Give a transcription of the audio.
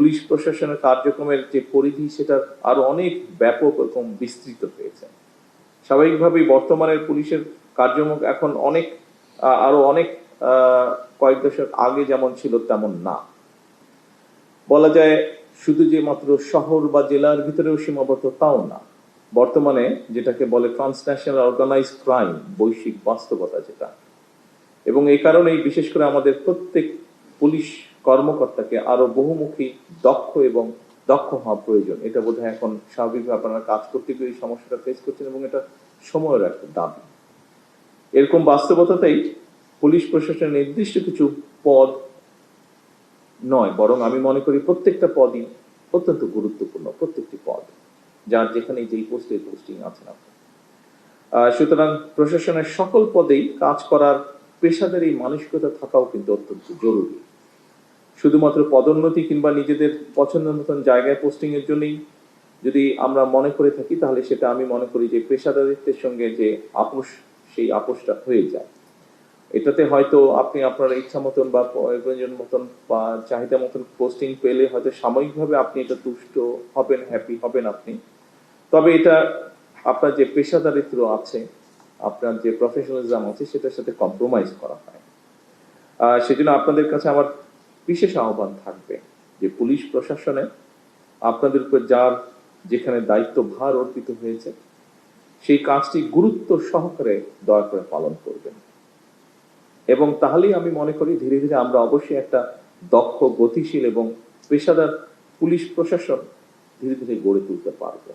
Police প্রশাসনের কার্যক্রমের যে পরিধি সেটা আরো অনেক ব্যাপক এবং বিস্তৃত হয়েছে। স্বাভাবিকভাবেই বর্তমানের পুলিশের কার্যক্রম এখন অনেক আরো অনেক কয়েক দশক আগে যেমন ছিল তেমন না। বলা যায় শুধু যে মাত্র শহর বা জেলার ভিতরেও সীমাবদ্ধ তাও না। বর্তমানে যেটাকে বলে ট্রান্সন্যাশনাল অর্গানাইজড ক্রাইম, বৈশ্বিক বাস্তবতা যেটা, এবং এই কারণেই বিশেষ করে আমাদের প্রত্যেক পুলিশ কর্মকর্তাকে আরো বহুমুখী দক্ষ হওয়া প্রয়োজন। এটা বোধহয় এখন স্বাভাবিকভাবে আপনারা কাজ করতে গিয়ে এই সমস্যাটা ফেস করছেন এবং এটা সময়ের একটা দাবি। এরকম বাস্তবতাতেই পুলিশ প্রশাসনের নির্দিষ্ট কিছু পদ নয়, বরং আমি মনে করি প্রত্যেকটা পদই অত্যন্ত গুরুত্বপূর্ণ, প্রত্যেকটি পদ যার যেখানে যেই পোস্টিং আছেন আপনি। সুতরাং প্রশাসনের সকল পদেই কাজ করার পেশাদারী মানসিকতা থাকাও কিন্তু অত্যন্ত জরুরি। শুধুমাত্র পদোন্নতি কিংবা নিজেদের পছন্দ মতন জায়গায় পোস্টিং এর জন্যই যদি আমরা মনে করে থাকি, তাহলে সেটা আমি মনে করি যে পেশাদারিত্বের সঙ্গে যে আপোষ, সেই আপোষটা হয়ে যায়। এটাতে হয়তো আপনি আপনার ইচ্ছা মতন বা প্রয়োজন মতন বা চাহিদা মতন পোস্টিং পেলে হয়তো সাময়িকভাবে আপনি এটা তুষ্ট হবেন, হ্যাপি হবেন আপনি, তবে এটা আপনার যে পেশাদারিত্ব আছে, আপনার যে প্রফেশনালিজম আছে, সেটার সাথে কম্প্রোমাইজ করা হয়। সেজন্য আপনাদের কাছে আমার বিশেষ আহ্বান থাকবে যে পুলিশ প্রশাসনে আপনাদের উপর যার যেখানে দায়িত্ব ভার অর্পিত হয়েছে সেই কাজটি গুরুত্ব সহকারে দয়া করে পালন করবেন, এবং তাহলেই আমি মনে করি ধীরে ধীরে আমরা অবশ্যই একটা দক্ষ, গতিশীল এবং পেশাদার পুলিশ প্রশাসন ধীরে ধীরে গড়ে তুলতে পারবো।